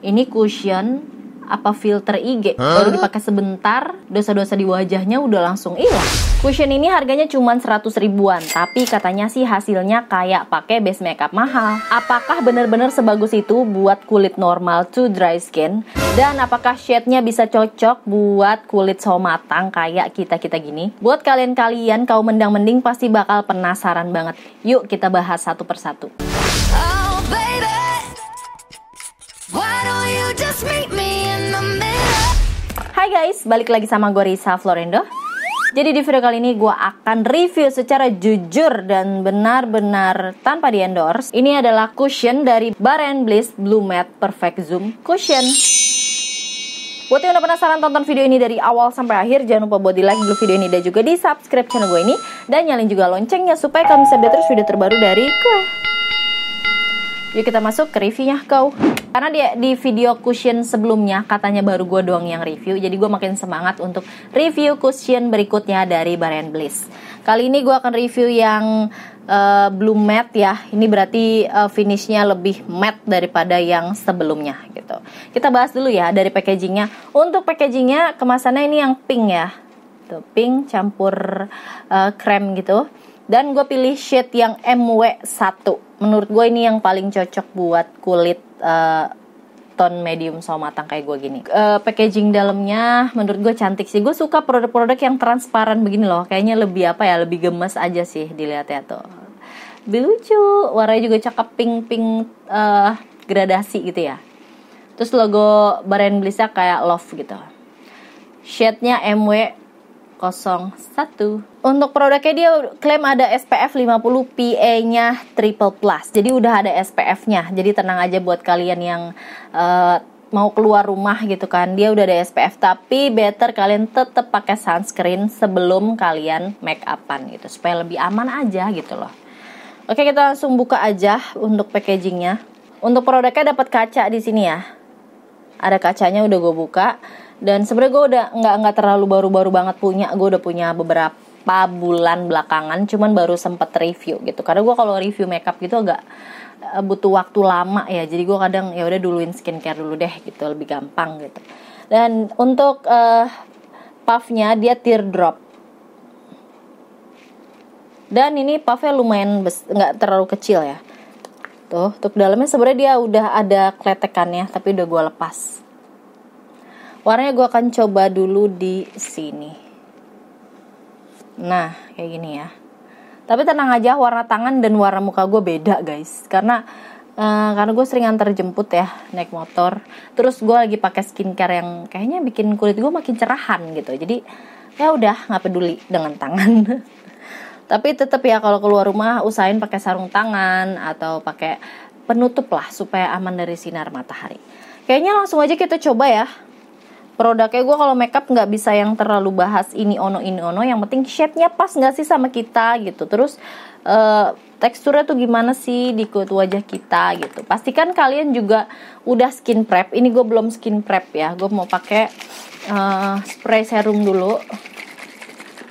Ini cushion apa filter IG, baru dipakai sebentar dosa-dosa di wajahnya udah langsung hilang. Cushion ini harganya cuma 100 ribuan, tapi katanya sih hasilnya kayak pakai base makeup mahal. Apakah bener-bener sebagus itu buat kulit normal to dry skin? Dan apakah shade-nya bisa cocok buat kulit sawo matang kayak kita-kita gini? Buat kalian-kalian kaum mendang-mending pasti bakal penasaran banget. Yuk kita bahas satu persatu. Oh baby, why don't you just meet me in the middle? Hai guys, balik lagi sama gue Risa Florendo. Jadi di video kali ini gue akan review secara jujur dan benar-benar tanpa di endorse. Ini adalah cushion dari Bare & Bliss Blue Matte Perfect Zoom Cushion. Buat yang udah penasaran tonton video ini dari awal sampai akhir, jangan lupa buat di like dulu video ini dan juga di subscribe channel gue ini. Dan nyalain juga loncengnya supaya kalian bisa update terus video terbaru dari gue. Yuk kita masuk ke reviewnya kau. Karena di video cushion sebelumnya katanya baru gue doang yang review, jadi gue makin semangat untuk review cushion berikutnya dari Bare & Bliss. Kali ini gue akan review yang blue matte ya. Ini berarti finishnya lebih matte daripada yang sebelumnya gitu. Kita bahas dulu ya dari packagingnya. Untuk packagingnya kemasannya ini yang pink ya, tuh pink campur krem gitu. Dan gue pilih shade yang MW1. Menurut gue ini yang paling cocok buat kulit tone medium sawo matang kayak gue gini. Packaging dalamnya menurut gue cantik sih. Gue suka produk-produk yang transparan begini loh. Kayaknya lebih apa ya, lebih gemes aja sih dilihatnya tuh. Lebih lucu. Warnanya juga cakep, pink gradasi gitu ya. Terus logo Bare & Bliss-nya kayak love gitu. Shade-nya MW01. Untuk produknya dia klaim ada SPF 50 PA-nya triple plus. Jadi udah ada SPF-nya. Jadi tenang aja buat kalian yang mau keluar rumah gitu kan. Dia udah ada SPF, tapi better kalian tetap pakai sunscreen sebelum kalian make upan gitu, supaya lebih aman aja gitu loh. Oke, kita langsung buka aja untuk packagingnya. Untuk produknya dapat kaca di sini ya. Ada kacanya, udah gue buka. Dan sebenarnya gue udah nggak terlalu baru-baru banget punya. Gue udah punya beberapa bulan belakangan, cuman baru sempet review gitu. Karena gue kalau review makeup gitu agak butuh waktu lama ya. Jadi gue kadang ya udah duluin skincare dulu deh gitu, lebih gampang gitu. Dan untuk puffnya dia teardrop. Dan ini puffnya lumayan nggak terlalu kecil ya. Tuh, untuk dalamnya sebenarnya dia udah ada kletekannya, tapi udah gue lepas. Warnanya gue akan coba dulu di sini. Nah, kayak gini ya. Tapi tenang aja, warna tangan dan warna muka gue beda guys. Karena gue sering antar jemput ya, naik motor. Terus gue lagi pakai skincare yang kayaknya bikin kulit gue makin cerahan gitu. Jadi ya udah nggak peduli dengan tangan. Tapi tetap ya kalau keluar rumah usahain pakai sarung tangan atau pakai penutup lah supaya aman dari sinar matahari. Kayaknya langsung aja kita coba ya. Produknya gue kalau makeup nggak bisa yang terlalu bahas ini ono. Yang penting shade-nya pas nggak sih sama kita gitu. Terus teksturnya tuh gimana sih di kulit wajah kita gitu. Pastikan kalian juga udah skin prep. Ini gue belum skin prep ya. Gue mau pakai spray serum dulu.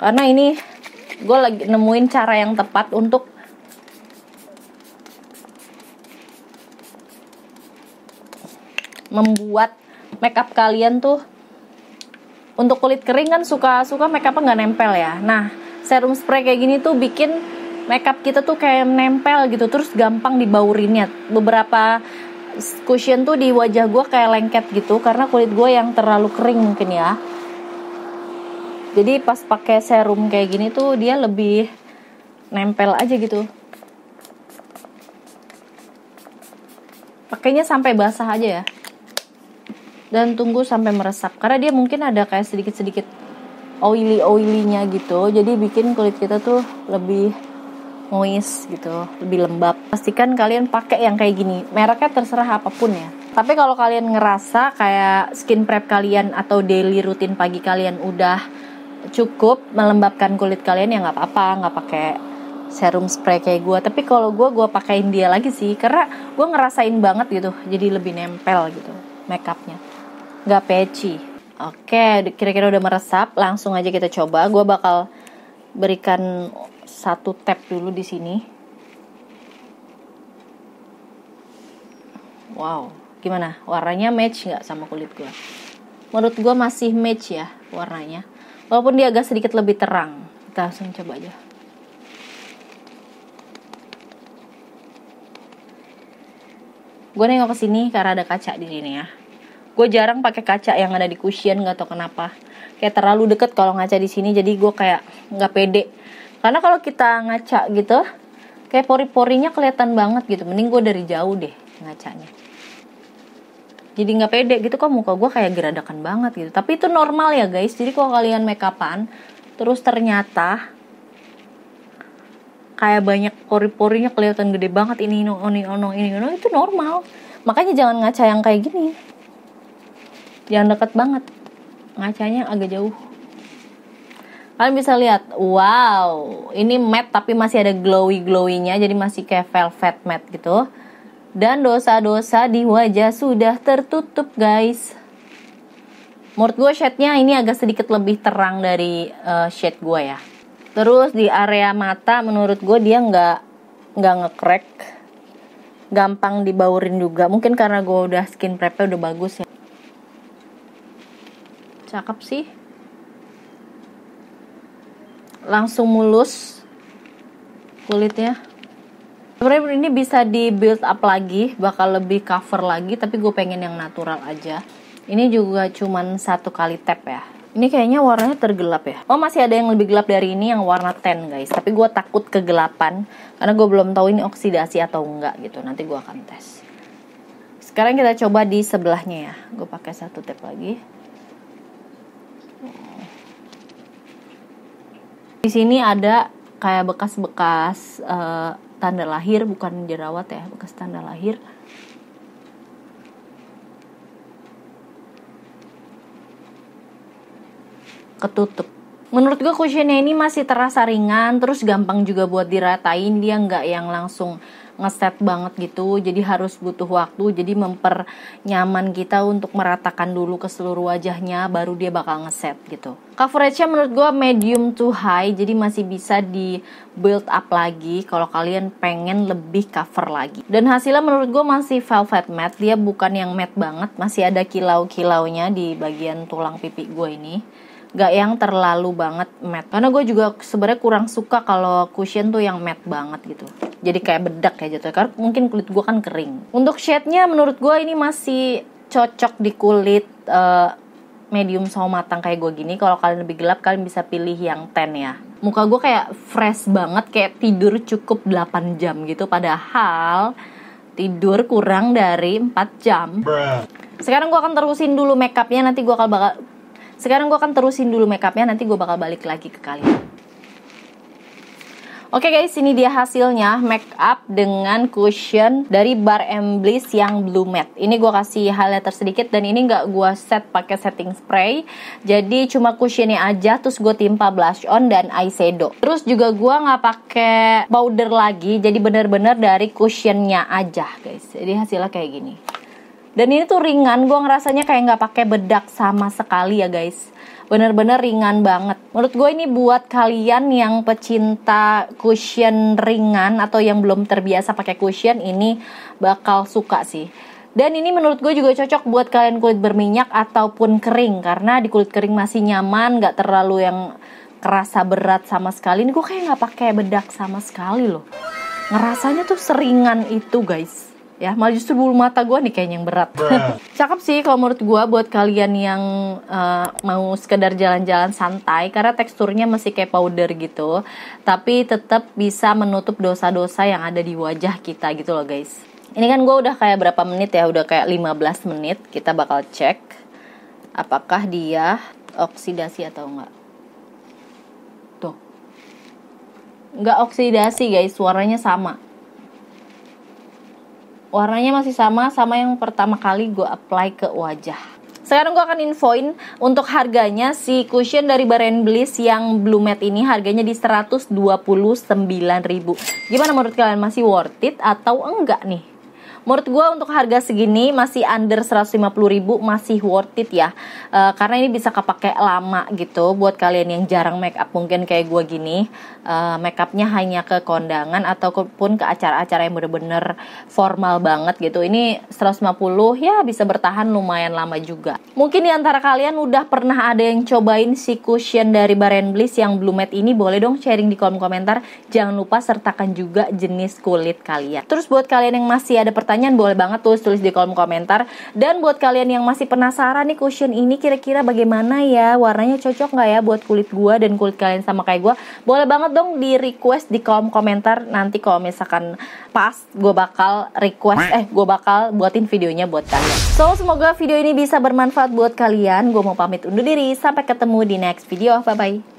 Karena ini gue lagi nemuin cara yang tepat untuk membuat makeup kalian tuh, untuk kulit kering kan suka makeupnya nggak nempel ya. Nah, serum spray kayak gini tuh bikin makeup kita tuh kayak nempel gitu, terus gampang dibaurinnya. Beberapa cushion tuh di wajah gue kayak lengket gitu karena kulit gue yang terlalu kering mungkin ya. Jadi pas pakai serum kayak gini tuh dia lebih nempel aja gitu. Pakainya sampai basah aja ya. Dan tunggu sampai meresap, karena dia mungkin ada kayak sedikit-sedikit oily-nya gitu, jadi bikin kulit kita tuh lebih moist gitu, lebih lembab. Pastikan kalian pakai yang kayak gini, mereknya terserah apapun ya. Tapi kalau kalian ngerasa kayak skin prep kalian atau daily rutin pagi kalian udah cukup melembabkan kulit kalian, ya nggak apa-apa, nggak pakai serum spray kayak gue. Tapi kalau gue pakein dia lagi sih, karena gue ngerasain banget gitu, jadi lebih nempel gitu makeupnya, nggak patchy. Oke, kira-kira udah meresap, langsung aja kita coba. Gue bakal berikan satu tap dulu di sini. Wow, Gimana? Warnanya match nggak sama kulit gue? Menurut gue masih match ya warnanya. Walaupun dia agak sedikit lebih terang. Kita langsung coba aja. Gue nengok ke sini karena ada kaca di sini ya. Gue jarang pakai kaca yang ada di cushion, nggak tau kenapa. Kayak terlalu deket kalau ngaca di sini, jadi gue kayak nggak pede. Karena kalau kita ngaca gitu, kayak pori-porinya kelihatan banget gitu. Mending gue dari jauh deh ngacanya. Jadi nggak pede gitu, kok muka gue kayak geradakan banget gitu. Tapi itu normal ya guys. Jadi kalau kalian make upan terus ternyata kayak banyak pori-porinya kelihatan gede banget, ini itu normal. Makanya jangan ngaca yang kayak gini. Jangan deket banget. Ngacanya agak jauh. Kalian bisa lihat, wow, ini matte tapi masih ada glowy-glowinya, jadi masih kayak velvet matte gitu. Dan dosa-dosa di wajah sudah tertutup guys. Menurut gue shade-nya ini agak sedikit lebih terang dari shade gue ya. Terus di area mata menurut gue dia nggak nge-crack, gampang dibaurin juga. Mungkin karena gue udah skin prep-nya udah bagus ya. Cakep sih. Langsung mulus kulitnya. Sebenarnya ini bisa di build up lagi, bakal lebih cover lagi, tapi gue pengen yang natural aja. Ini juga cuman 1 kali tap ya. Ini kayaknya warnanya tergelap ya. Oh, masih ada yang lebih gelap dari ini yang warna tan guys. Tapi gue takut kegelapan karena gue belum tahu ini oksidasi atau enggak gitu. Nanti gue akan tes. Sekarang kita coba di sebelahnya ya. Gue pakai 1 tap lagi. Di sini ada kayak bekas-bekas tanda lahir, bukan jerawat ya, bekas tanda lahir. Ketutup. Menurut gue cushionnya ini masih terasa ringan, terus gampang juga buat diratain. Dia nggak yang langsung ngeset banget gitu, jadi harus butuh waktu. Jadi mempernyaman kita untuk meratakan dulu ke seluruh wajahnya, baru dia bakal ngeset gitu. Coveragenya menurut gue medium to high, jadi masih bisa di build up lagi kalau kalian pengen lebih cover lagi. Dan hasilnya menurut gue masih velvet matte, dia bukan yang matte banget, masih ada kilau-kilaunya di bagian tulang pipi gue ini. Gak yang terlalu banget matte, karena gue juga sebenarnya kurang suka kalau cushion tuh yang matte banget gitu. Jadi kayak bedak ya jatuh, karena mungkin kulit gue kan kering. Untuk shade-nya menurut gue ini masih cocok di kulit medium sama matang kayak gue gini. Kalau kalian lebih gelap, kalian bisa pilih yang tan ya. Muka gue kayak fresh banget, kayak tidur cukup 8 jam gitu. Padahal tidur kurang dari 4 jam. Sekarang gue akan terusin dulu makeupnya, nanti gue bakal balik lagi ke kalian. Oke guys, ini dia hasilnya makeup dengan cushion dari Bare Bliss yang blue matte. Ini gue kasih highlighter sedikit dan ini nggak gue set pakai setting spray. Jadi cuma cushionnya aja, terus gue timpa blush on dan eyeshadow. Terus juga gue nggak pakai powder lagi, jadi bener-bener dari cushionnya aja guys. Jadi hasilnya kayak gini. Dan ini tuh ringan, gue ngerasanya kayak nggak pakai bedak sama sekali ya guys. Bener-bener ringan banget. Menurut gue ini buat kalian yang pecinta cushion ringan atau yang belum terbiasa pakai cushion, ini bakal suka sih. Dan ini menurut gue juga cocok buat kalian kulit berminyak ataupun kering, karena di kulit kering masih nyaman, gak terlalu yang kerasa berat sama sekali. Ini gue kayak gak pakai bedak sama sekali loh. Ngerasanya tuh seringan itu guys. Ya, malah justru bulu mata gue nih kayaknya yang berat. Cakep sih kalau menurut gue buat kalian yang mau sekedar jalan-jalan santai, karena teksturnya masih kayak powder gitu, tapi tetap bisa menutup dosa-dosa yang ada di wajah kita gitu loh guys. Ini kan gue udah kayak berapa menit ya, udah kayak 15 menit. Kita bakal cek apakah dia oksidasi atau enggak. Tuh, enggak oksidasi guys, warnanya sama. Warnanya masih sama yang pertama kali gue apply ke wajah. Sekarang gue akan infoin untuk harganya si cushion dari Bare Bliss yang blue matte ini. Harganya di 129.000. Gimana menurut kalian, masih worth it atau enggak nih? Menurut gue untuk harga segini masih under 150.000 masih worth it ya. Karena ini bisa kepake lama gitu. Buat kalian yang jarang make up mungkin kayak gue gini, make upnya hanya ke kondangan ataupun ke acara-acara yang bener-bener formal banget gitu. Ini 150 ya bisa bertahan lumayan lama juga. Mungkin di antara kalian udah pernah ada yang cobain si cushion dari Bare & Bliss yang Blue Matte ini, boleh dong sharing di kolom komentar. Jangan lupa sertakan juga jenis kulit kalian. Terus buat kalian yang masih ada pertanyaan, boleh banget tulis di kolom komentar. Dan buat kalian yang masih penasaran nih cushion ini kira-kira bagaimana ya, warnanya cocok nggak ya buat kulit gua dan kulit kalian sama kayak gua, boleh banget dong di request di kolom komentar. Nanti kalau misalkan pas, gue bakal buatin videonya buat kalian. So semoga video ini bisa bermanfaat buat kalian. Gue mau pamit undur diri, sampai ketemu di next video. Bye bye.